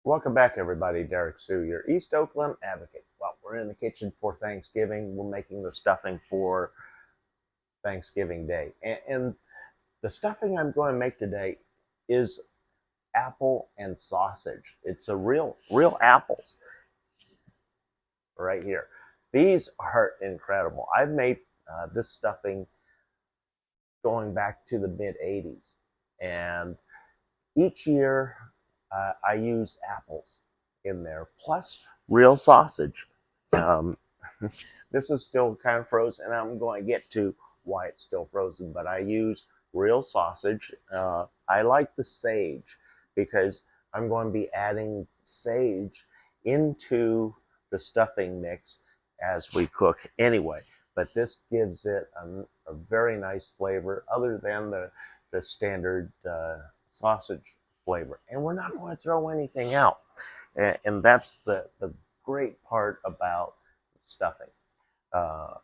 Welcome back, everybody. Derrick Soo, your East Oakland advocate. Well, we're in the kitchen for Thanksgiving. We're making the stuffing for Thanksgiving Day. And the stuffing I'm going to make today is apple and sausage. It's a real apples right here. These are incredible. I've made this stuffing going back to the mid 80s. And each year I use apples in there, plus real sausage. Um, this is still kind of frozen, and I'm going to get to why it's still frozen, but I use real sausage. I like the sage because I'm going to be adding sage into the stuffing mix as we cook anyway. But this gives it a very nice flavor other than the standard sausage flavor. And we're not going to throw anything out. And that's the great part about stuffing. Uh,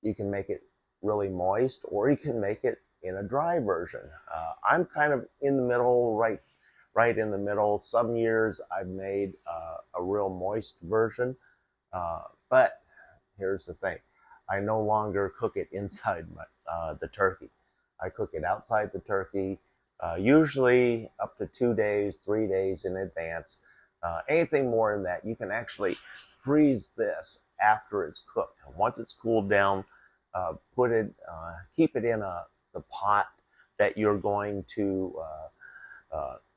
you can make it really moist, or you can make it in a dry version. I'm kind of in the middle, right in the middle. Some years I've made a real moist version, but here's the thing: I no longer cook it inside the turkey. I cook it outside the turkey, usually up to 2 days, 3 days in advance. Anything more than that, you can actually freeze this after it's cooked. And once it's cooled down, keep it in the pot that you're going to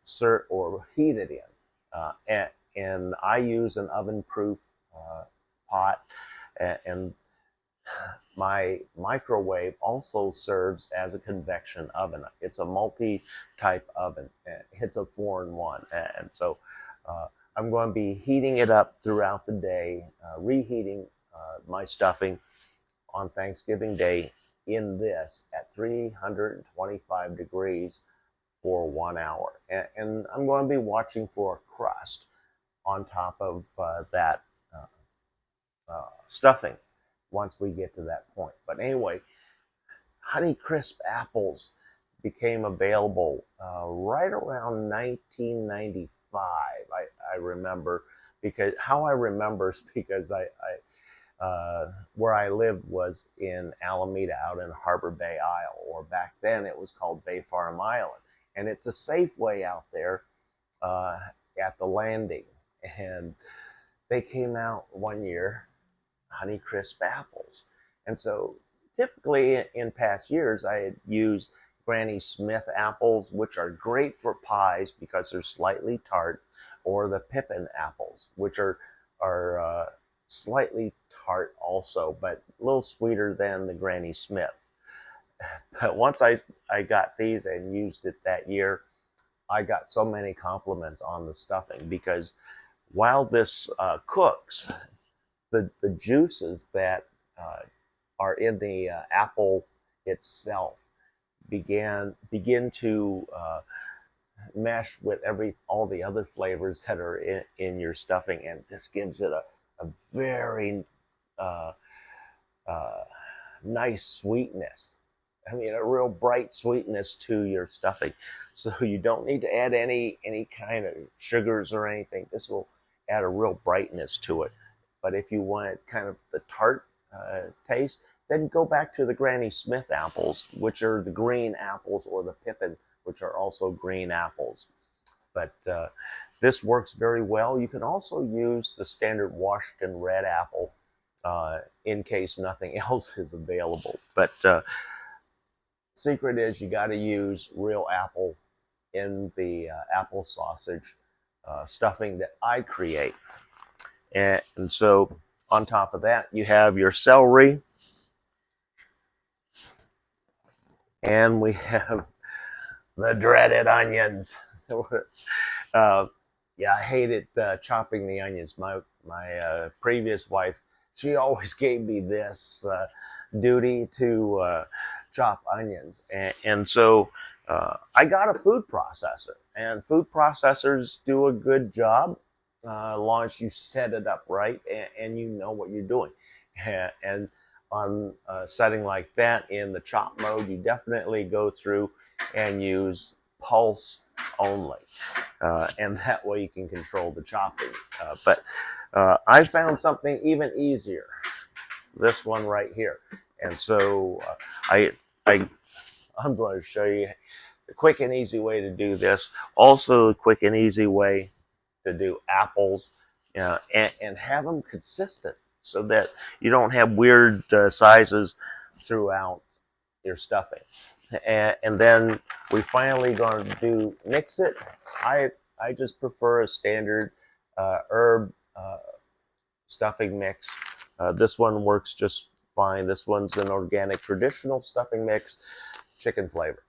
serve or heat it in. And I use an oven-proof pot, and my microwave also serves as a convection oven. It's a multi-type oven. It's a 4-in-1, and so I'm going to be heating it up throughout the day, reheating my stuffing on Thanksgiving Day in this at 325 degrees for 1 hour. And I'm going to be watching for a crust on top of that stuffing once we get to that point. But anyway, Honeycrisp apples became available right around 1995. I remember, because how I remember is because where I lived was in Alameda, out in Harbor Bay Isle, or back then it was called Bay Farm Island, and it's a Safeway out there uh, at the landing, and they came out one year, Honeycrisp apples. And so typically in past years, I had used Granny Smith apples, which are great for pies because they're slightly tart, or the Pippin apples, which are slightly tart also, but a little sweeter than the Granny Smith. But once I got these and used it that year, I got so many compliments on the stuffing because while this cooks, the juices that uh, are in the apple itself begin to mesh with all the other flavors that are in your stuffing, and this gives it a very uh, uh, nice sweetness. I mean, a real bright sweetness to your stuffing. So you don't need to add any kind of sugars or anything. This will add a real brightness to it. But if you want kind of the tart taste, then go back to the Granny Smith apples, which are the green apples, or the Pippin, which are also green apples. But this works very well. You can also use the standard Washington red apple in case nothing else is available. But secret is you got to use real apple in the apple sausage stuffing that I create. And so on top of that, you have your celery, and we have the dreaded onions. uh, yeah, I hated chopping the onions. My previous wife, she always gave me this duty to chop onions, and so I got a food processor, and food processors do a good job as long as you set it up right and you know what you're doing. And on a setting like that in the chop mode, you definitely go through and use pulse only, and that way you can control the chopping. But I found something even easier. This one right here, and so I'm going to show you the quick and easy way to do this. Also, the quick and easy way to do apples, and have them consistent so that you don't have weird sizes throughout your stuffing. And then we finally going to do mix it. I just prefer a standard herb stuffing mix. This one works just fine. This one's an organic traditional stuffing mix, chicken flavor.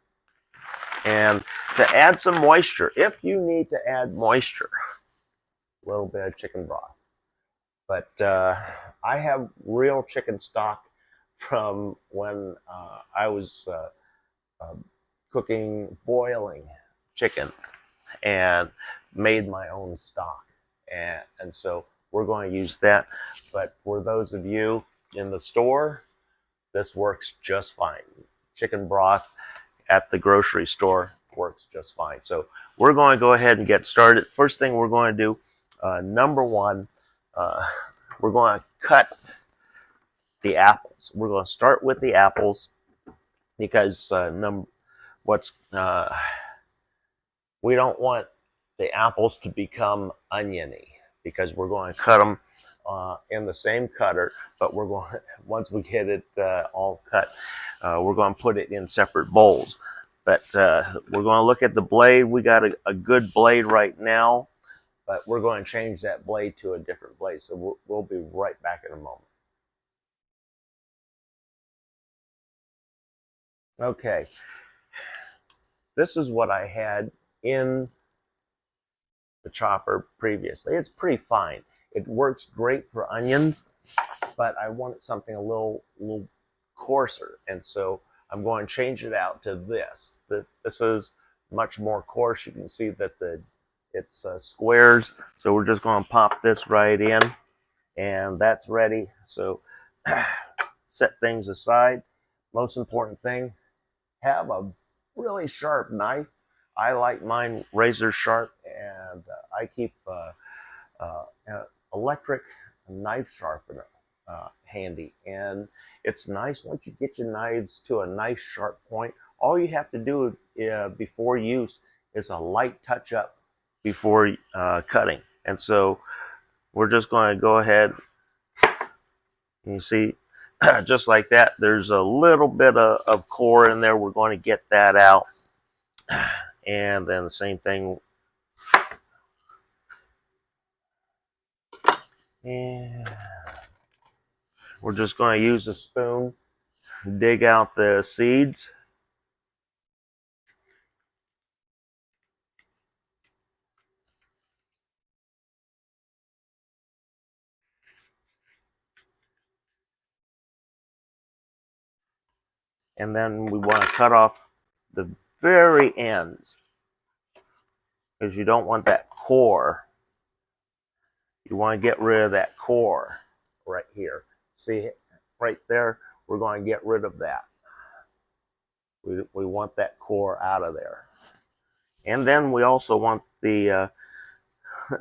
And to add some moisture, if you need to add moisture, a little bit of chicken broth. But I have real chicken stock from when I was cooking, boiling chicken, and made my own stock. And so we're going to use that. But for those of you in the store, this works just fine. Chicken broth at the grocery store works just fine. So we're going to go ahead and get started. First thing we're going to do, number one, we're going to cut the apples. We're going to start with the apples because we don't want the apples to become oniony, because we're going to cut them in the same cutter, but we're going once we get it all cut, we're going to put it in separate bowls. But we're going to look at the blade. We got a good blade right now, but we're going to change that blade to a different blade. So we'll be right back in a moment. Okay, this is what I had in the chopper previously. It's pretty fine. It works great for onions, but I wanted something a little coarser, and so I'm going to change it out to this. This is much more coarse. You can see that it's squares, so we're just going to pop this right in, and that's ready. So set things aside. Most important thing, have a really sharp knife. I like mine razor sharp, and I keep electric knife sharpener handy. And it's nice once you get your knives to a nice sharp point. All you have to do before use is a light touch up before cutting. And so we're just going to go ahead. You see, just like that, there's a little bit of core in there. We're going to get that out. And then the same thing. And we're just going to use a spoon, dig out the seeds. And then we want to cut off the very ends, because you don't want that core. You want to get rid of that core right here. See, right there, we're going to get rid of that. We want that core out of there. And then we also want the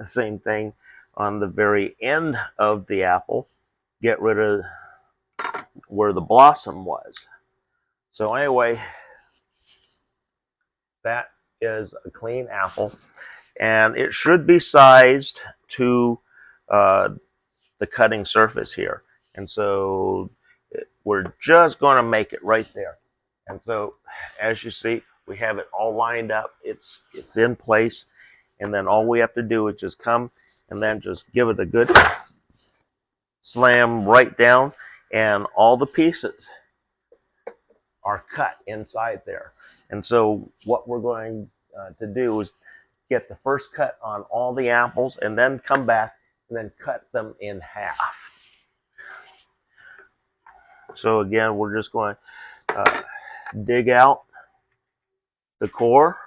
same thing on the very end of the apple. Get rid of where the blossom was. So anyway, that is a clean apple, and it should be sized to the cutting surface here. And so we're just going to make it right there. And so as you see, we have it all lined up. It's in place. And then all we have to do is just come and then just give it a good slam right down, and all the pieces are cut inside there. And so what we're going to do is get the first cut on all the apples, and then come back and then cut them in half. So again, we're just going to dig out the core.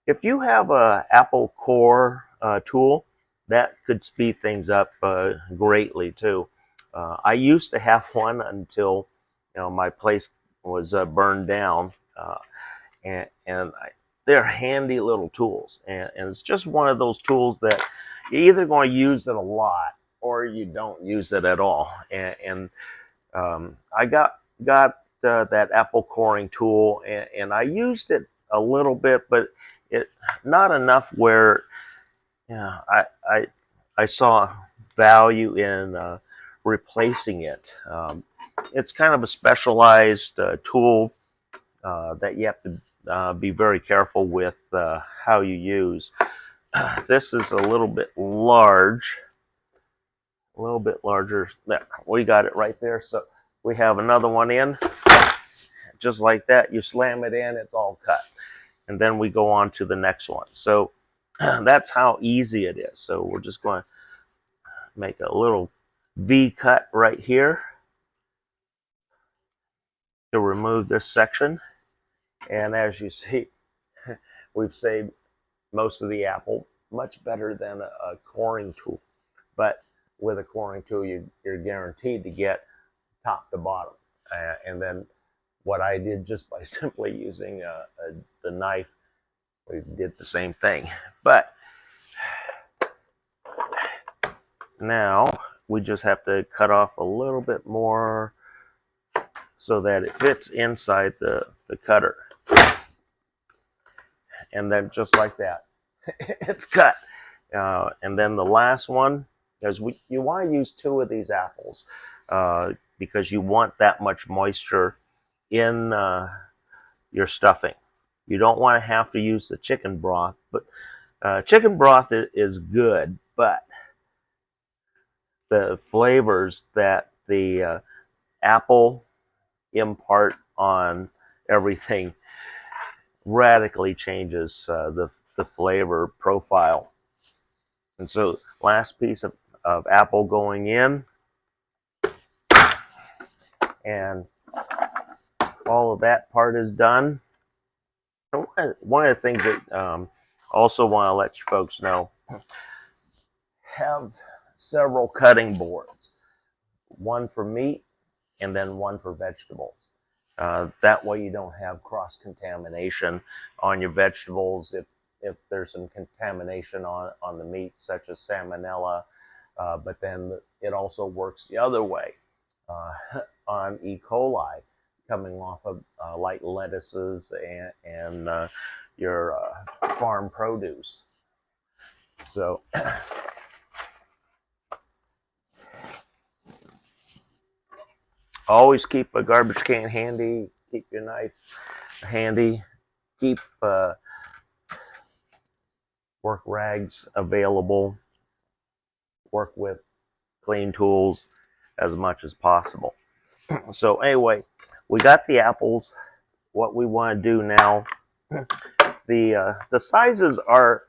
If you have an apple core tool, that could speed things up greatly too. I used to have one until my place was burned down, And they're handy little tools, and it's just one of those tools that you're either going to use it a lot or you don't use it at all. And I got that apple coring tool, and I used it a little bit, but it not enough where I saw value in replacing it. It's kind of a specialized tool that you have to be very careful with how you use. This is a little bit large, a little bit larger. There, we got it right there. So we have another one in, just like that. You slam it in, it's all cut. And then we go on to the next one. So that's how easy it is. So we're just going to make a little V cut right here to remove this section. And as you see, we've saved most of the apple, much better than a coring tool. But with a coring tool, you're guaranteed to get top to bottom. And then what I did just by simply using the knife, we did the same thing. But now we just have to cut off a little bit more so that it fits inside the cutter. And then just like that, it's cut. And then the last one, because you want to use 2 of these apples because you want that much moisture in your stuffing. You don't want to have to use the chicken broth, but chicken broth is good, but the flavors that the apple impart on everything radically changes the flavor profile. And so last piece of apple going in, and all of that part is done. One of the things that also want to let you folks know, have several cutting boards, one for meat and then one for vegetables. That way you don't have cross-contamination on your vegetables if there's some contamination on the meat, such as salmonella, but then it also works the other way on E. coli coming off of like lettuces and your farm produce. So always keep a garbage can handy, keep your knife handy, keep work rags available, work with clean tools as much as possible. So anyway, we got the apples. What we want to do now, the sizes are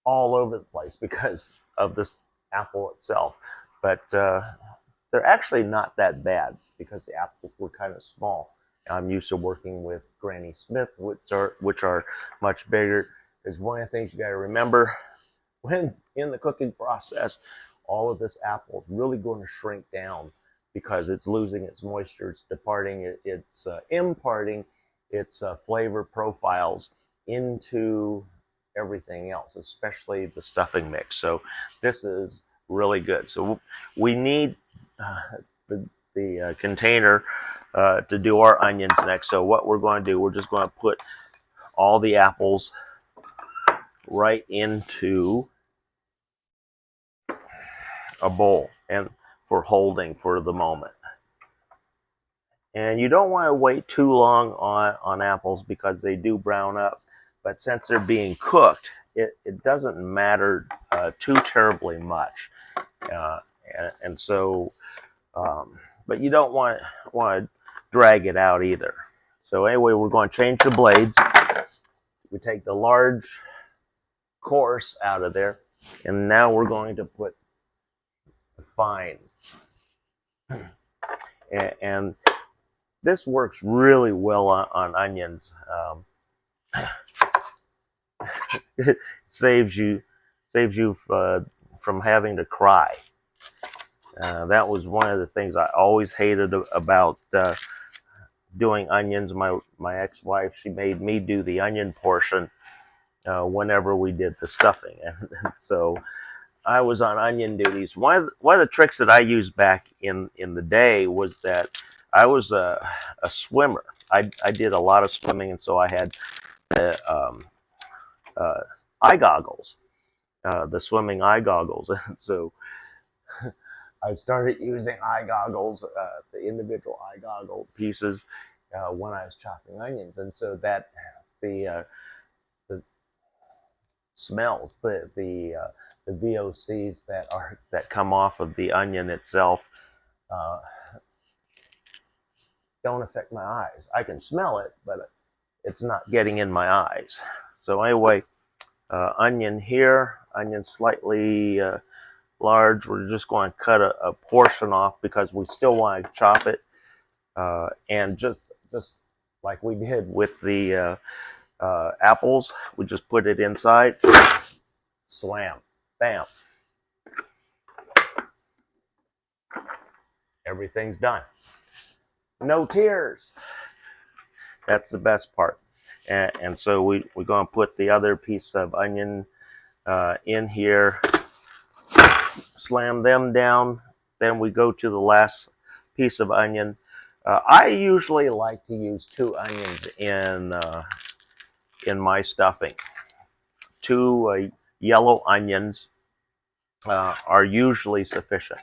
all over the place because of this apple itself, but they're actually not that bad because the apples were kind of small. I'm used to working with Granny Smith, which are much bigger. Is one of the things you got to remember when in the cooking process. All of this apple is really going to shrink down because it's losing its moisture, it's departing, it's imparting its flavor profiles into everything else, especially the stuffing mix. So this is really good. So we need the container to do our onions next. So what we're going to do, we're just going to put all the apples right into a bowl and for holding for the moment. And you don't want to wait too long on apples because they do brown up. But since they're being cooked, it doesn't matter too terribly much. And so, but you don't want to drag it out either. So anyway, we're going to change the blades. We take the large coarse out of there, and now we're going to put the fine. And this works really well on onions. It saves you from having to cry. That was one of the things I always hated about doing onions. My ex-wife, she made me do the onion portion whenever we did the stuffing, and so I was on onion duties. One of the tricks that I used back in the day was that I was a swimmer. I did a lot of swimming, and so I had uh, eye goggles, the swimming eye goggles. And so I started using eye goggles, the individual eye goggle pieces, when I was chopping onions, and so that the smells, the VOCs that come off of the onion itself uh, don't affect my eyes. I can smell it, but it's not getting in my eyes. So anyway, onion here, onion slightly large. We're just going to cut a portion off because we still want to chop it, and just like we did with the apples, we just put it inside, slam, bam, everything's done. No tears. That's the best part. And so we're going to put the other piece of onion in here, slam them down. Then we go to the last piece of onion. I usually like to use 2 onions in my stuffing. 2 yellow onions are usually sufficient.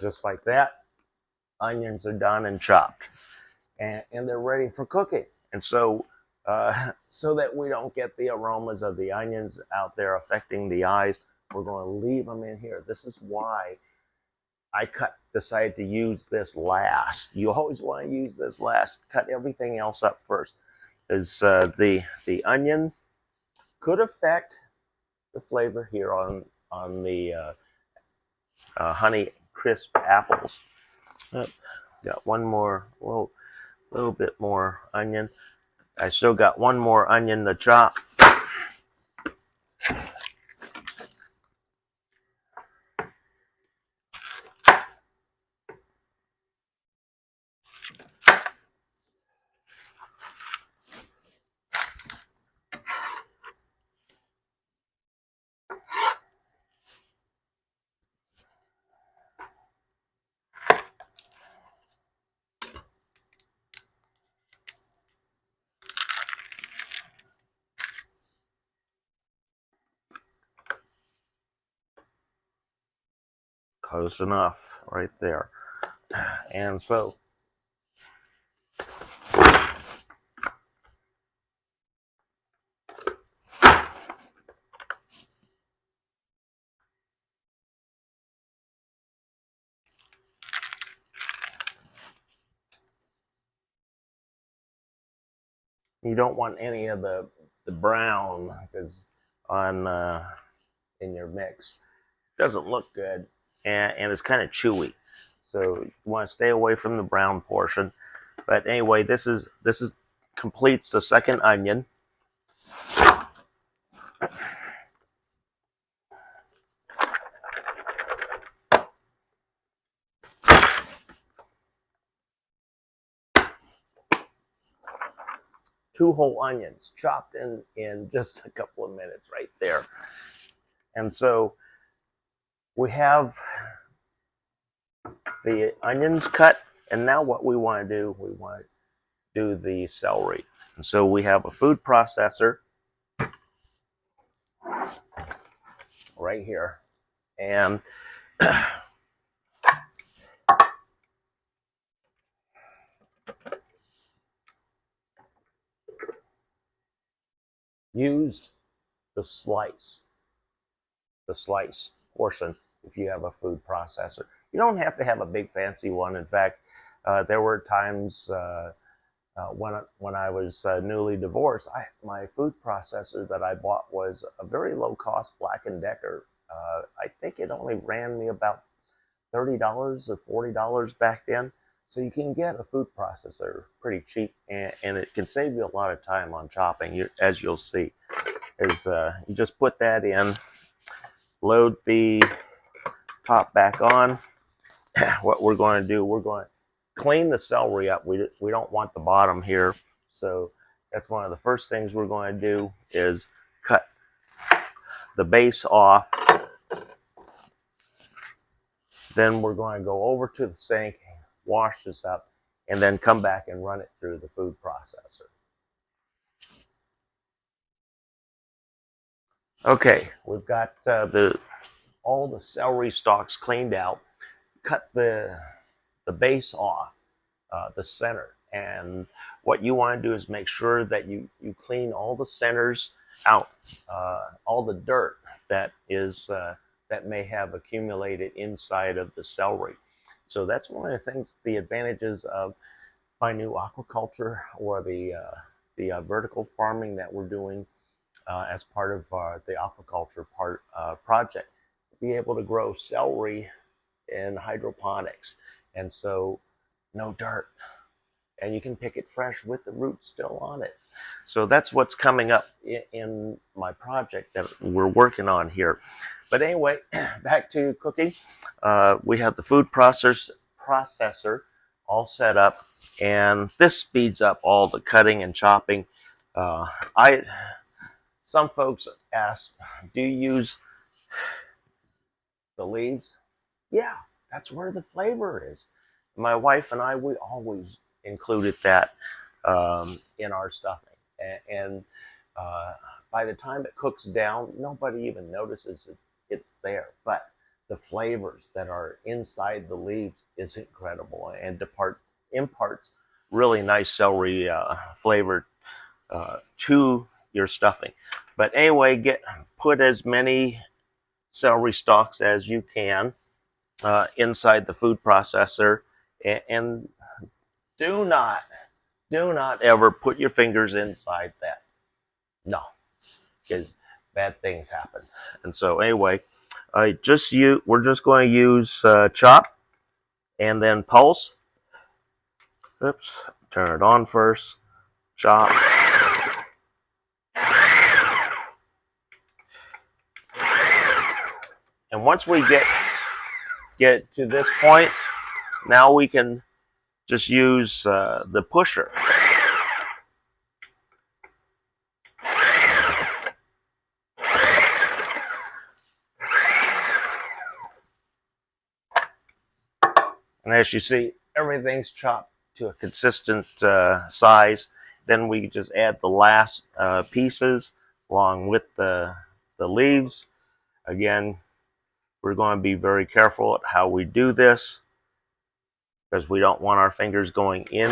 Just like that, onions are done and chopped, and they're ready for cooking. And so, so that we don't get the aromas of the onions out there affecting the eyes, we're going to leave them in here. This is why I decided to use this last. You always want to use this last. Cut everything else up first, because the onion could affect the flavor here on the honey crisp apples. Got one more, little bit more onion. I still got one more onion to chop. Close enough right there. And so you don't want any of the brown because on in your mix. It doesn't look good, and it's kind of chewy. So you want to stay away from the brown portion. But anyway, this is completes the second onion. Two whole onions chopped in just a couple of minutes right there. And so we have the onions cut, and now what we want to do, we want to do the celery. And so we have a food processor right here, and use the slice portion if you have a food processor. You don't have to have a big fancy one. In fact, there were times when I was newly divorced, my food processor that I bought was a very low cost Black & Decker. I think it only ran me about $30 or $40 back then. So you can get a food processor pretty cheap, and it can save you a lot of time on chopping, as you'll see. You just put that in, load the top back on. What we're going to do, we're going to clean the celery up. We don't want the bottom here, so that's one of the first things we're going to do is cut the base off. Then we're going to go over to the sink, wash this up, and then come back and run it through the food processor. Okay, we've got all the celery stalks cleaned out. Cut the base off, the center, and what you want to do is make sure that you clean all the centers out, all the dirt that may have accumulated inside of the celery. So that's one of the things, the advantages of my new aquaculture, or the vertical farming that we're doing as part of the aquaculture project. Be able to grow celery in hydroponics, and so no dirt, and you can pick it fresh with the roots still on it. So that's what's coming up in my project that we're working on here. But anyway, back to cooking. We have the food processor all set up, and this speeds up all the cutting and chopping. Some folks ask, do you use the leaves? Yeah, that's where the flavor is. My wife and I, we always included that in our stuffing. And by the time it cooks down, nobody even notices it's there. But the flavors that are inside the leaves is incredible, and imparts really nice celery flavor to your stuffing. But anyway, put as many celery stalks as you can inside the food processor, and do not ever put your fingers inside that. No, because bad things happen. And so anyway, we're just going to use chop and then pulse. Oops, turn it on first. Chop. And once we get to this point, now we can just use the pusher. And as you see, everything's chopped to a consistent size. Then we just add the last pieces along with the leaves. Again, we're going to be very careful at how we do this, because we don't want our fingers going in.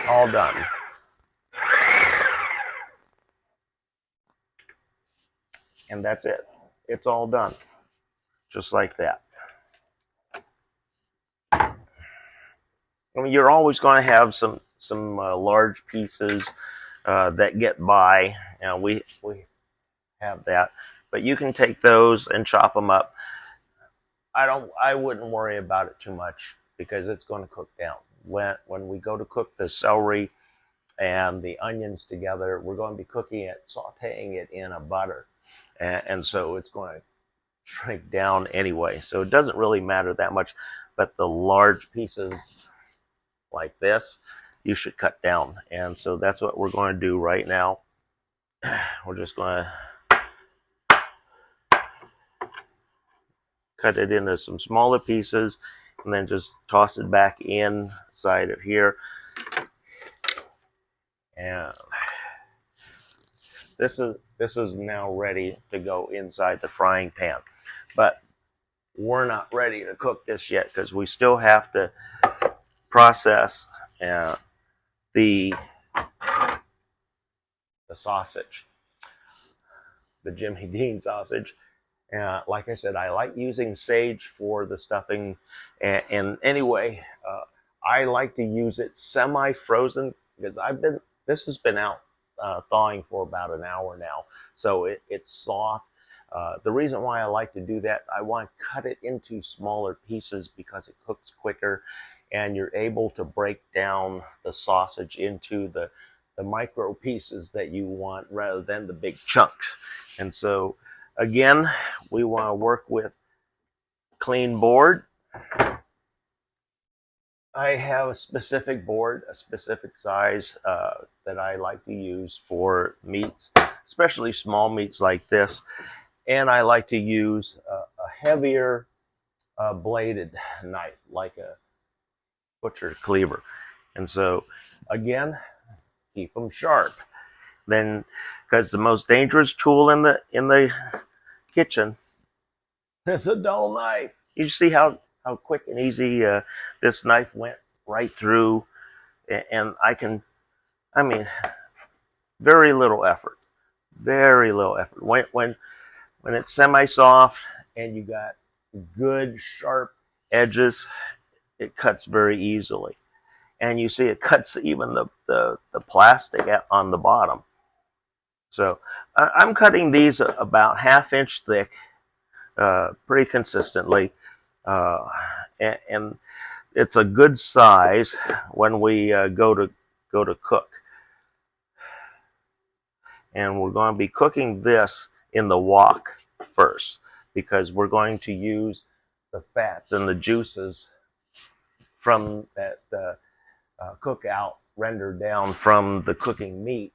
All done. And that's it. It's all done. Just like that. I mean, you're always going to have some large pieces that get by. You know, we have that, but you can take those and chop them up. I wouldn't worry about it too much, because it's going to cook down. When we go to cook the celery and the onions together, we're going to be cooking it, sauteing it in a butter, and so it's going to shrink down anyway. So it doesn't really matter that much. But the large pieces like this, you should cut down, and so that's what we're going to do right now. We're just going to cut it into some smaller pieces, and then just toss it back inside of here. And this is now ready to go inside the frying pan. But we're not ready to cook this yet, because we still have to process the sausage, the Jimmy Dean sausage. Like I said, I like using sage for the stuffing, and anyway, I like to use it semi-frozen, because This has been out thawing for about an hour now, so it's soft. The reason why I like to do that, I want to cut it into smaller pieces because it cooks quicker, and you're able to break down the sausage into the micro pieces that you want rather than the big chunks. And so, again, we want to work with clean board. I have a specific board, a specific size that I like to use for meats, especially small meats like this. And I like to use a heavier bladed knife, like a butcher cleaver. And so, again, keep them sharp. Then, because the most dangerous tool in the kitchen is a dull knife. You see how quick and easy this knife went right through, and I mean, very little effort, very little effort. When it's semi-soft and you got good sharp edges, it cuts very easily. And you see it cuts even the plastic on the bottom. So I'm cutting these about half-inch thick, pretty consistently, uh, and it's a good size when we go to cook. And we're going to be cooking this in the wok first because we're going to use the fats and the juices from that cookout rendered down from the cooking meat.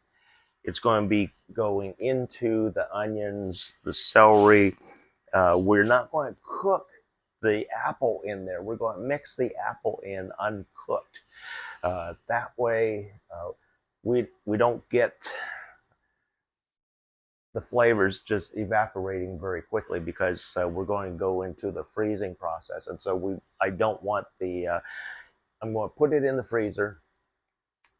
It's going to be going into the onions, the celery. We're not going to cook the apple in there. We're going to mix the apple in uncooked. That way, we don't get the flavors just evaporating very quickly because we're going to go into the freezing process. And so I don't want I'm going to put it in the freezer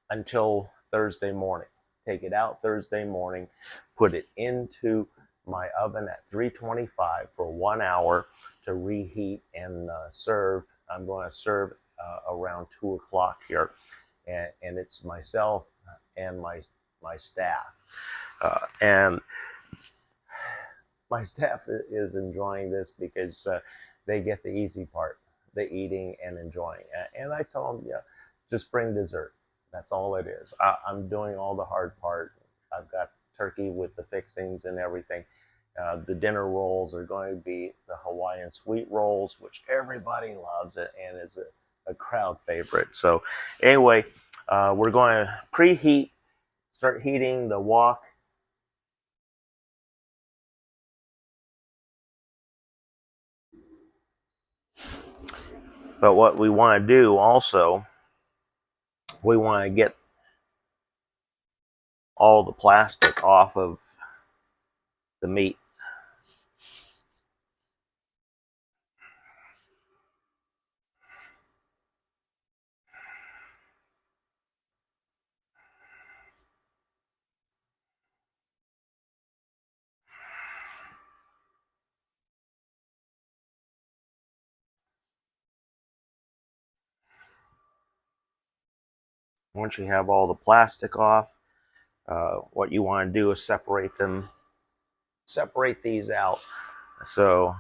until Thursday morning. Take it out Thursday morning, put it into my oven at 325 for 1 hour to reheat and serve. I'm going to serve around 2 o'clock here. And it's myself and my staff. And my staff is enjoying this because they get the easy part, the eating and enjoying. And I tell them, yeah, just bring dessert. That's all it is. I'm doing all the hard part. I've got turkey with the fixings and everything. The dinner rolls are going to be the Hawaiian sweet rolls, which everybody loves it and is a crowd favorite. So anyway, we're going to preheat, start heating the wok. But what we want to do also, we want to get all the plastic off of the meat. Once you have all the plastic off, what you want to do is separate these out. So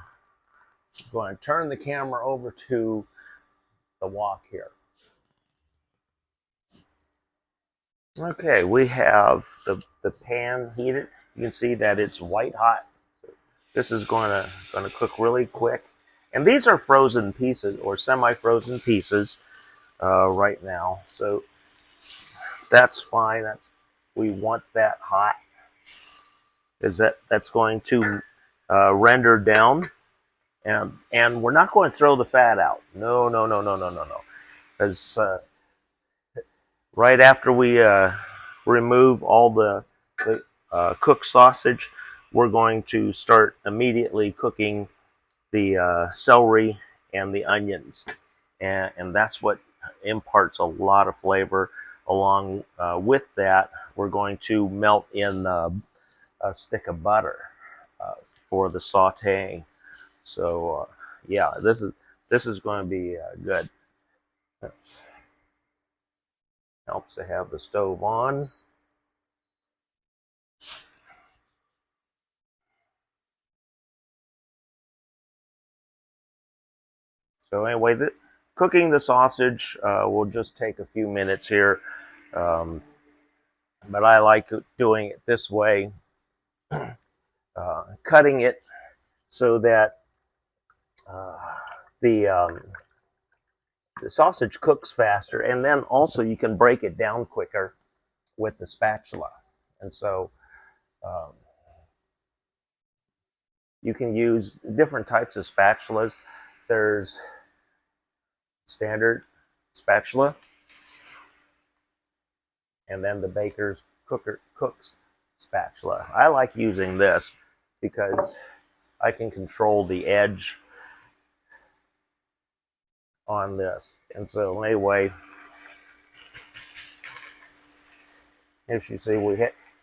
I'm going to turn the camera over to the wok here. Okay, we have the pan heated. You can see that it's white hot. So this is going to cook really quick. And these are frozen pieces or semi-frozen pieces right now. So that's fine. We want that hot, because that's going to render down, and we're not going to throw the fat out. No, no, no, no, no, no, no. Because right after we remove all the cooked sausage, we're going to start immediately cooking the celery and the onions, and that's what imparts a lot of flavor. Along with that, we're going to melt in a stick of butter for the sautéing. So yeah, this is going to be good. Helps to have the stove on. So anyway, cooking the sausage will just take a few minutes here, um, but I like doing it this way, cutting it so that uh, the the sausage cooks faster, and then also you can break it down quicker with the spatula. And so um, you can use different types of spatulas. There's standard spatula, and then the baker's cooks spatula. I like using this because I can control the edge on this. And so anyway, as you see,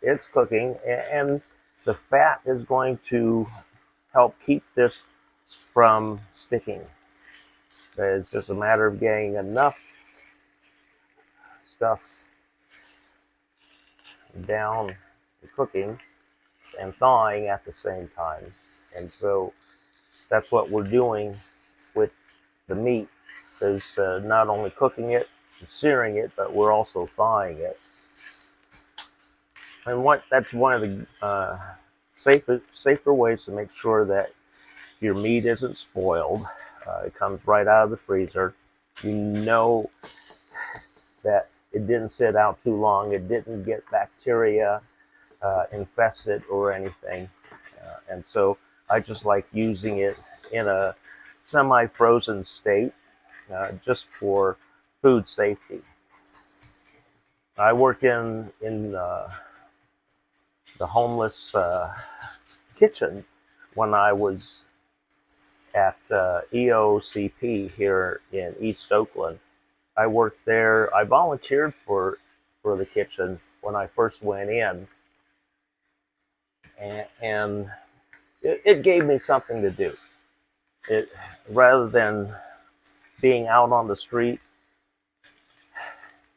it's cooking, and the fat is going to help keep this from sticking. It's just a matter of getting enough stuff down cooking and thawing at the same time. And so that's what we're doing with the meat, is not only cooking it and searing it, but we're also thawing it. And that's one of the safer ways to make sure that your meat isn't spoiled. It comes right out of the freezer. You know that it didn't sit out too long. It didn't get bacteria infested or anything. And so I just like using it in a semi-frozen state just for food safety. I work in the homeless kitchen when I was at EOCP here in East Oakland. I worked there. I volunteered for the kitchen when I first went in, and it gave me something to do. It rather than being out on the street,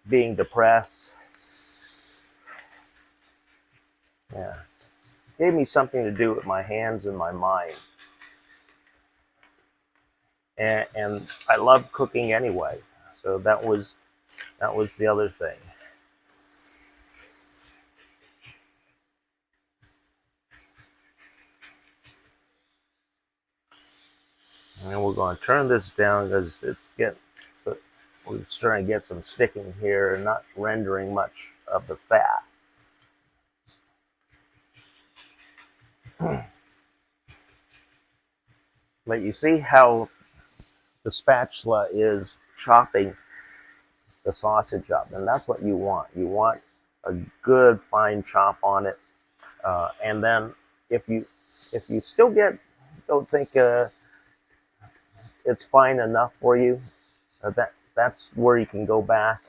being depressed, yeah, gave me something to do with my hands and my mind. And I love cooking anyway, so that was the other thing. And we're going to turn this down because we're starting to get some sticking here and not rendering much of the fat. But you see how the spatula is chopping the sausage up, and that's what you want. You want a good fine chop on it, and then if you still don't think it's fine enough for you, that's where you can go back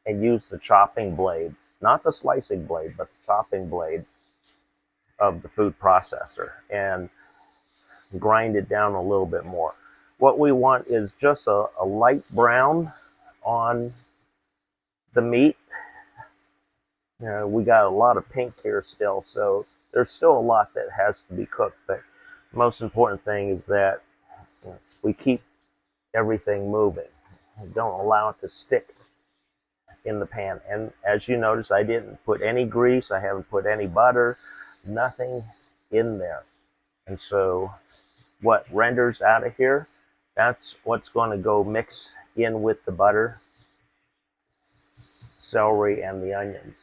and use the chopping blade, not the slicing blade, but the chopping blade of the food processor, and grind it down a little bit more. What we want is just a light brown on the meat. We got a lot of pink here still, so there's still a lot that has to be cooked. But the most important thing is that we keep everything moving. Don't allow it to stick in the pan. And as you notice, I didn't put any grease. I haven't put any butter, nothing in there. And so what renders out of here, that's what's going to go mix in with the butter, celery, and the onions.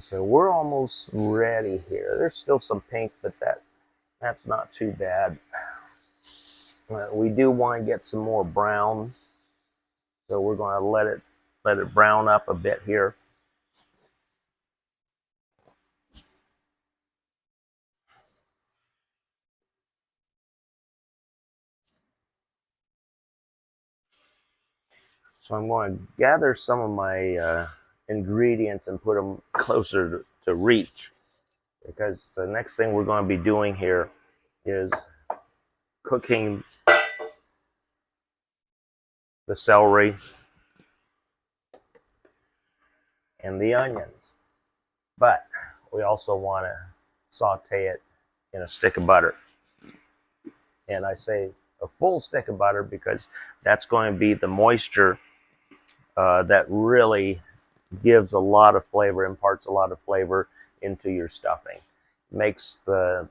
So we're almost ready here. There's still some pink, but that's not too bad. We do want to get some more brown, so we're going to let it brown up a bit here. So I'm going to gather some of my ingredients and put them closer to reach, because the next thing we're going to be doing here is cooking the celery, and the onions. But we also want to saute it in a stick of butter. And I say a full stick of butter because that's going to be the moisture that really gives a lot of flavor, imparts a lot of flavor into your stuffing. Makes the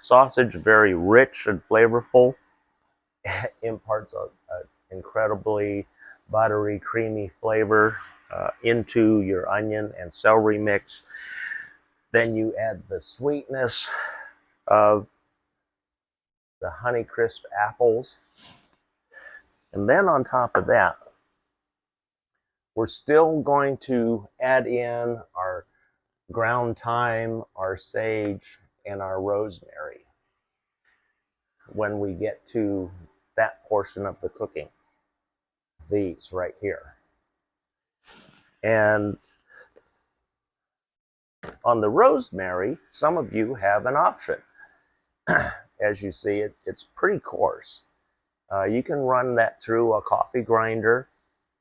sausage very rich and flavorful. Imparts a incredibly buttery, creamy flavor into your onion and celery mix. Then you add the sweetness of the Honeycrisp apples. And then on top of that, we're still going to add in our ground thyme, our sage, and our rosemary when we get to that portion of the cooking. These right here. And on the rosemary, some of you have an option. As you see, it's pretty coarse. You can run that through a coffee grinder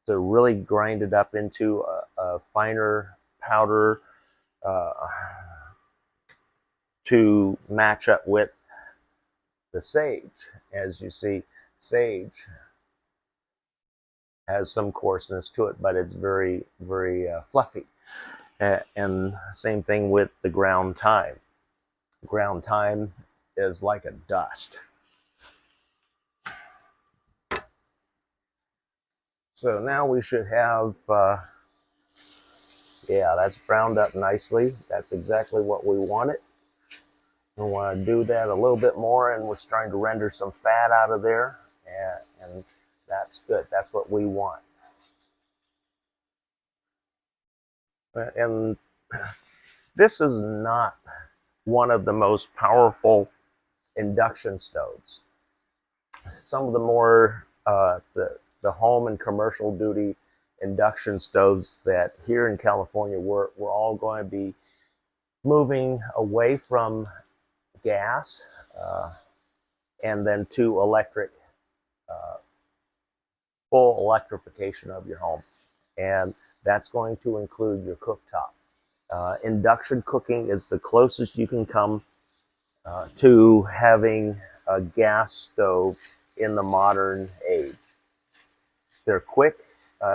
to really grind it up into a finer powder to match up with the sage. As you see, sage has some coarseness to it, but it's very, very fluffy. And same thing with the ground thyme. Ground thyme is like a dust. So now we should have, yeah, that's browned up nicely. That's exactly what we wanted. We want to do that a little bit more, and we're starting to render some fat out of there, and that's good. That's what we want. And this is not one of the most powerful induction stoves. Some of the more the home and commercial duty induction stoves that here in California we're all going to be moving away from gas and then to electric, full electrification of your home, and that's going to include your cooktop. Induction cooking is the closest you can come to having a gas stove in the modern age. They're quick.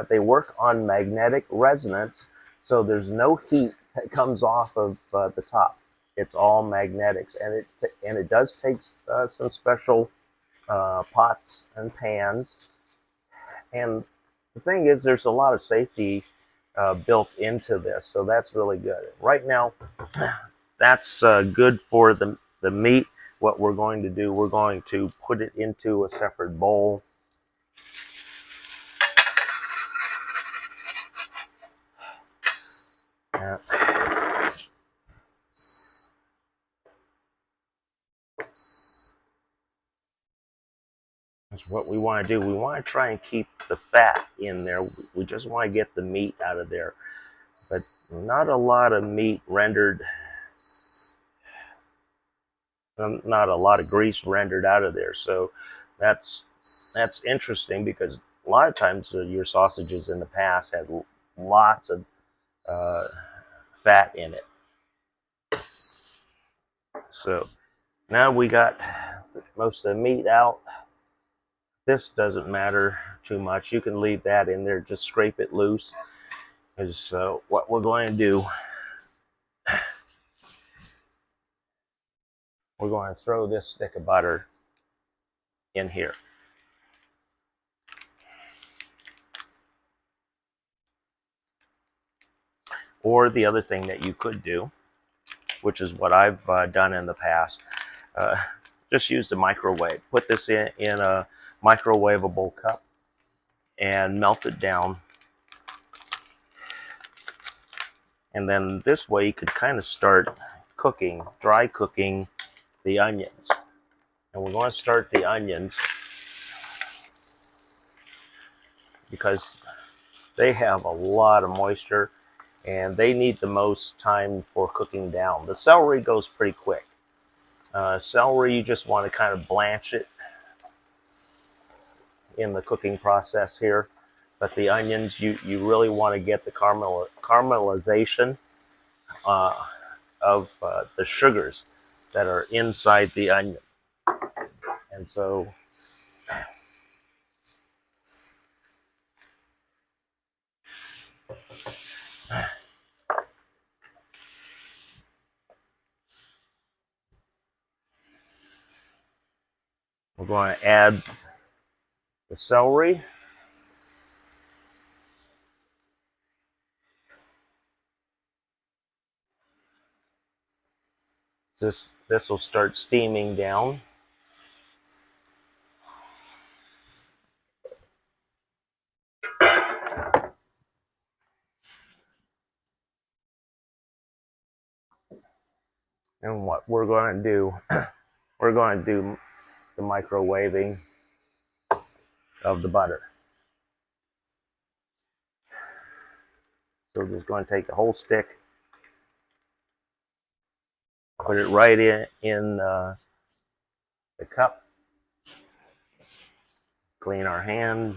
They work on magnetic resonance, so there's no heat that comes off of the top. It's all magnetics, and it does take some special pots and pans. And the thing is, there's a lot of safety built into this, so that's really good. Right now, that's good for the meat. What we're going to do, we're going to put it into a separate bowl. That's what we want to do. We want to try and keep the fat in there. We just want to get the meat out of there. But not a lot of meat rendered, not a lot of grease rendered out of there. So that's interesting, because a lot of times your sausages in the past had lots of fat in it. So now we got most of the meat out. This doesn't matter too much. You can leave that in there. Just scrape it loose. Is what we're going to do. We're going to throw this stick of butter in here. Or the other thing that you could do, which is what I've done in the past, just use the microwave. Put this in a microwavable cup and melt it down. And then this way you could kind of start cooking, dry cooking the onions. And we're going to start the onions because they have a lot of moisture and they need the most time for cooking down. The celery goes pretty quick. Celery, you just want to kind of blanch it in the cooking process here. But the onions, you really want to get the caramelization uh, of the sugars that are inside the onion. And so we're going to add the celery. This will start steaming down. And what we're going to do, we're going to do the microwaving of the butter. So we're just going to take the whole stick, put it right in the cup, clean our hands.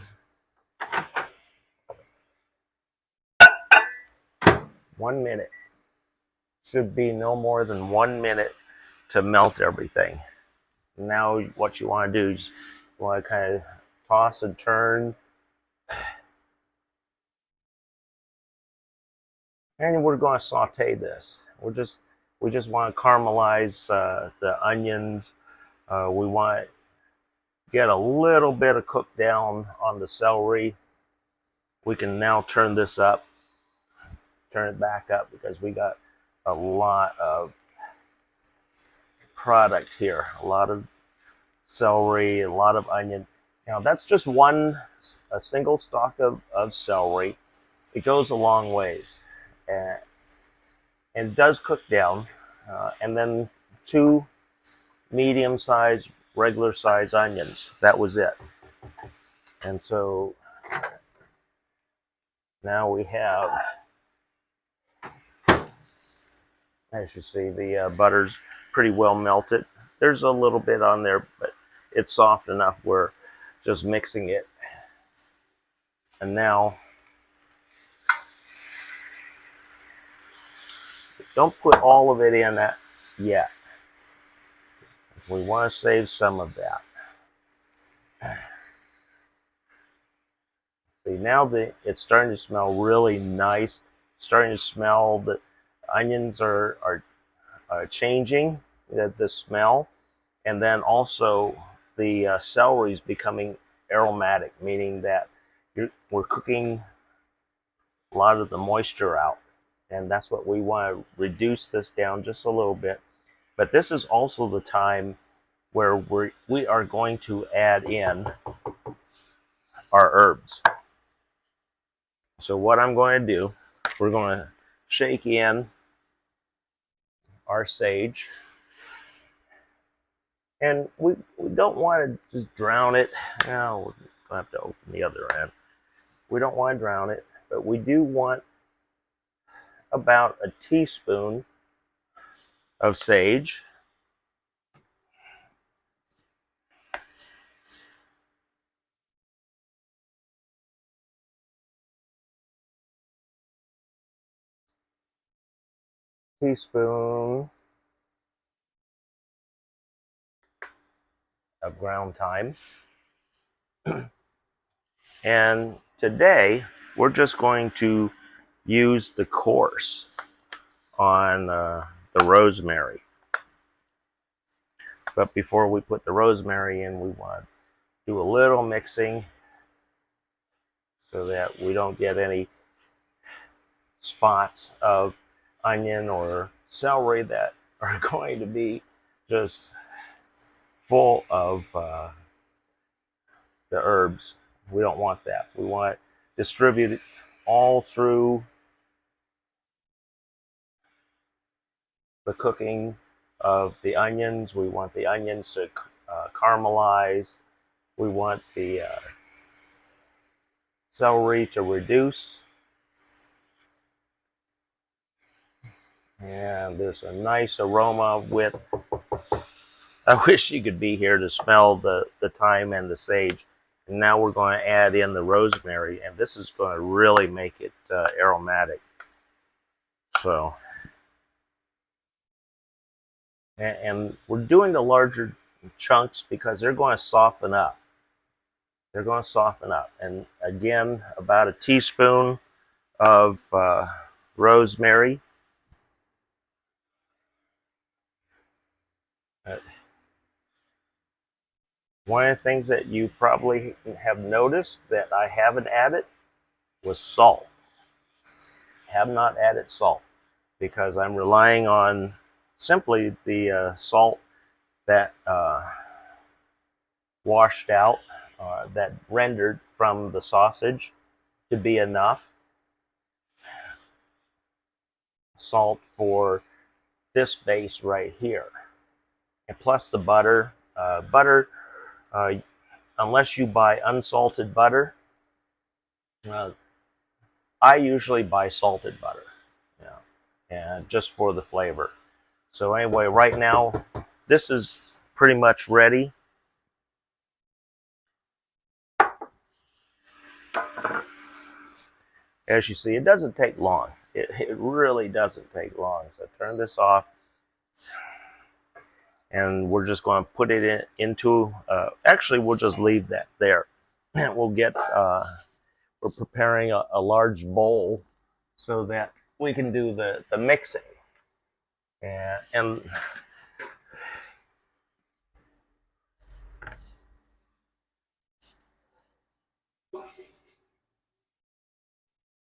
1 minute. Should be no more than 1 minute to melt everything. Now what you want to do is you want to kind of toss and turn. And we're going to saute this. We just want to caramelize the onions. We want to get a little bit of cook down on the celery. We can now turn this up, turn it back up, because we got a lot of product here, a lot of celery, a lot of onion. Now that's just a single stalk of celery. It goes a long ways, and it does cook down. And then 2 medium-sized, regular-sized onions. That was it. And so now we have, as you see, the butter's pretty well melted. There's a little bit on there, but it's soft enough. We're just mixing it. And now, don't put all of it in that yet. We want to save some of that. See, now it's starting to smell really nice. Starting to smell, the onions are changing the smell, and then also the celery is becoming aromatic, meaning that we're cooking a lot of the moisture out, and that's what we want to reduce this down just a little bit. But this is also the time where we are going to add in our herbs. So what I'm going to do, we're going to shake in our sage. And we don't want to just drown it. Now we'll have to open the other end. We don't want to drown it, but we do want about a teaspoon of sage. Teaspoon of ground thyme. And today we're just going to use the coarse on the rosemary. But before we put the rosemary in, we want to do a little mixing so that we don't get any spots of onion or celery that are going to be just full of the herbs. We don't want that. We want it distributed all through the cooking of the onions. We want the onions to caramelize. We want the celery to reduce. And there's a nice aroma with, I wish you could be here to smell the thyme and the sage. And now we're going to add in the rosemary, and this is going to really make it aromatic. So, and we're doing the larger chunks because they're going to soften up. They're going to soften up. And again, about a teaspoon of rosemary. One of the things that you probably have noticed that I haven't added was salt. Have not added salt because I'm relying on simply the salt that washed out, that rendered from the sausage to be enough salt for this base right here. And plus the butter. Uh, unless you buy unsalted butter, uh, I usually buy salted butter, you know, and just for the flavor. So anyway, right now, this is pretty much ready. As you see, it doesn't take long. It really doesn't take long. So turn this off, and we're just going to put it into, actually, we'll just leave that there. And we'll get, we're preparing a large bowl so that we can do the mixing. And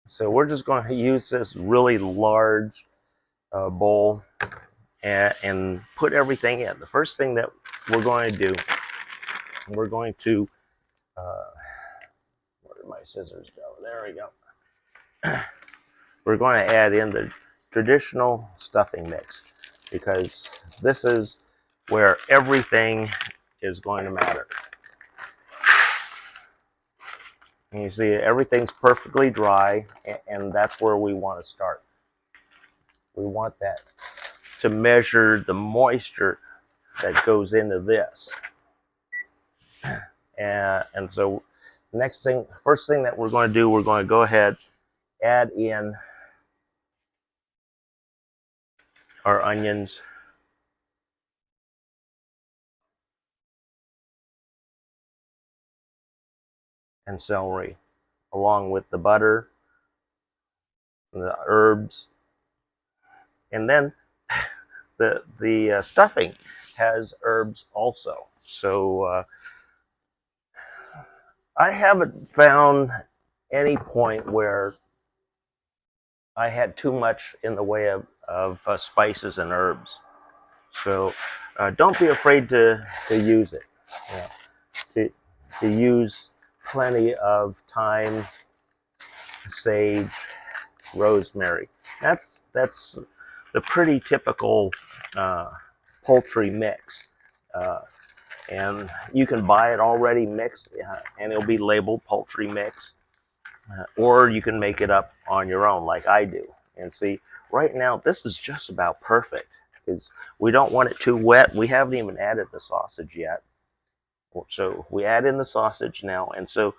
so we're just going to use this really large bowl and put everything in. The first thing that we're going to do, we're going to, where did my scissors go? There we go. We're going to add in the traditional stuffing mix because this is where everything is going to matter. And you see everything's perfectly dry, and that's where we want to start. We want that to measure the moisture that goes into this. And so next thing, first thing that we're going to do, we're going to go ahead, add in our onions. And celery, along with the butter, the herbs, and then the stuffing has herbs also. So I haven't found any point where I had too much in the way of spices and herbs. So don't be afraid to use it. You know, to use plenty of thyme, sage, rosemary. That's the pretty typical poultry mix. And you can buy it already mixed, and it'll be labeled poultry mix. Or you can make it up on your own like I do. And see, right now, this is just about perfect because we don't want it too wet. We haven't even added the sausage yet. So we add in the sausage now, and so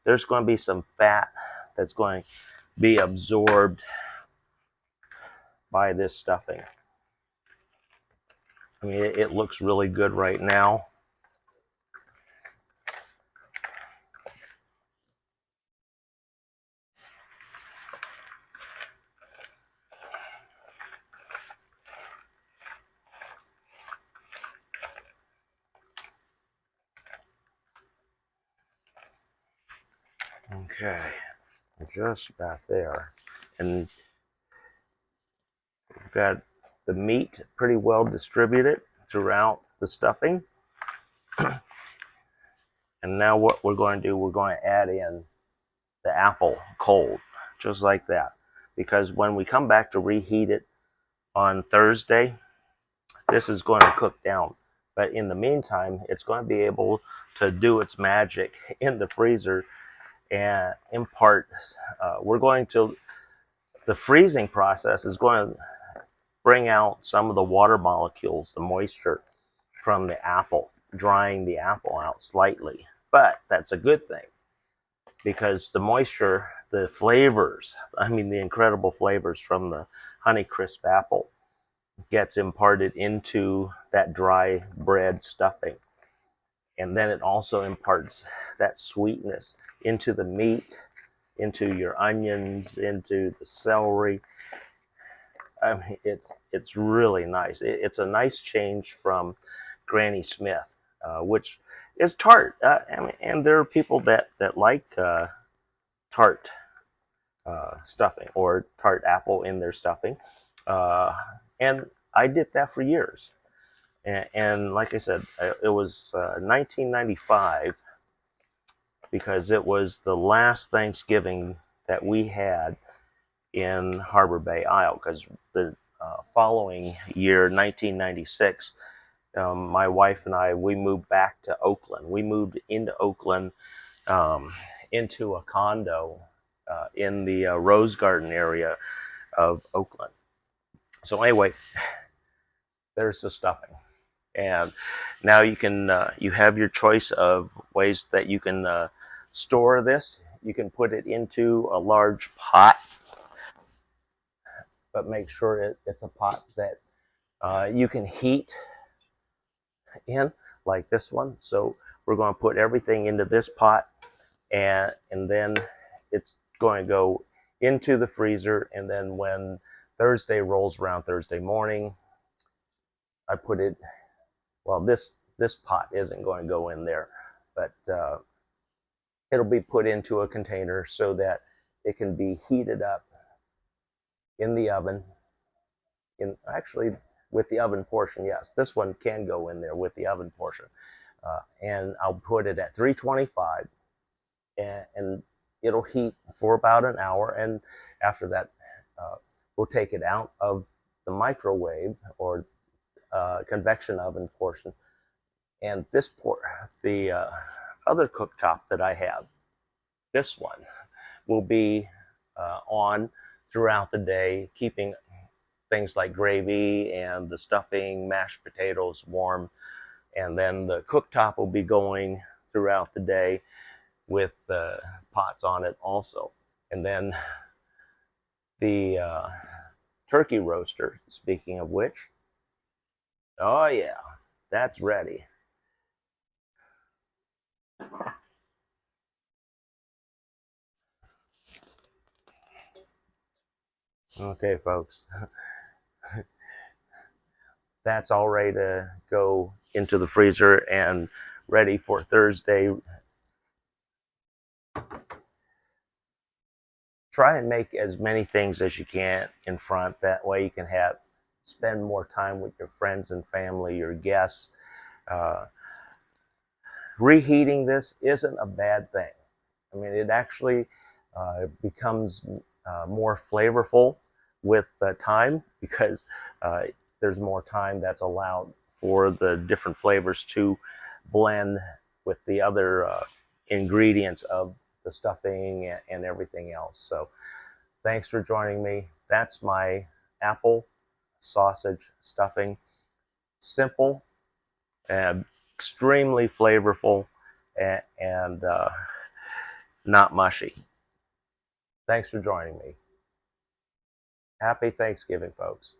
there's going to be some fat that's going to be absorbed by this stuffing. I mean, it looks really good right now. Okay, just about there. And we've got the meat pretty well distributed throughout the stuffing. And now what we're going to do, we're going to add in the apple cold, just like that. Because when we come back to reheat it on Thursday, this is going to cook down. But in the meantime, it's going to be able to do its magic in the freezer and impart, we're going to, the freezing process is going to bring out some of the water molecules, the moisture from the apple, drying the apple out slightly. But that's a good thing because the moisture, the flavors, I mean, the incredible flavors from the Honeycrisp apple gets imparted into that dry bread stuffing. And then it also imparts that sweetness into the meat, into your onions, into the celery. I mean, it's really nice. It's a nice change from Granny Smith, which is tart. And there are people that like tart stuffing or tart apple in their stuffing. Uh, and I did that for years. And like I said, it was 1995 because it was the last Thanksgiving that we had in Harbor Bay, Isle. Because the following year, 1996, my wife and I, we moved back to Oakland. We moved into Oakland, um, into a condo in the Rose Garden area of Oakland. So anyway, there's the stuffing. And now you have your choice of ways that you can store this. You can put it into a large pot, but make sure it's a pot that you can heat in, like this one. So we're going to put everything into this pot, and then it's going to go into the freezer. And then when Thursday rolls around, Thursday morning, I put it. Well, this pot isn't going to go in there, but it'll be put into a container so that it can be heated up in the oven. In actually with the oven portion, yes, this one can go in there with the oven portion, and I'll put it at 325, and it'll heat for about an hour. And after that, we'll take it out of the microwave or convection oven portion. And the other cooktop that I have, this one, will be on throughout the day, keeping things like gravy and the stuffing, mashed potatoes warm. And then the cooktop will be going throughout the day with pots on it also. And then the turkey roaster, speaking of which, oh yeah, that's ready. Okay, folks, that's all ready to go into the freezer and ready for Thursday. Try and make as many things as you can in front. That way you can spend more time with your friends and family, your guests. Uh, Reheating this isn't a bad thing. I mean, it actually becomes more flavorful with time because uh, there's more time that's allowed for the different flavors to blend with the other ingredients of the stuffing and everything else. So thanks for joining me. That's my apple sausage stuffing. Simple and extremely flavorful, and not mushy. Thanks for joining me. Happy Thanksgiving, folks.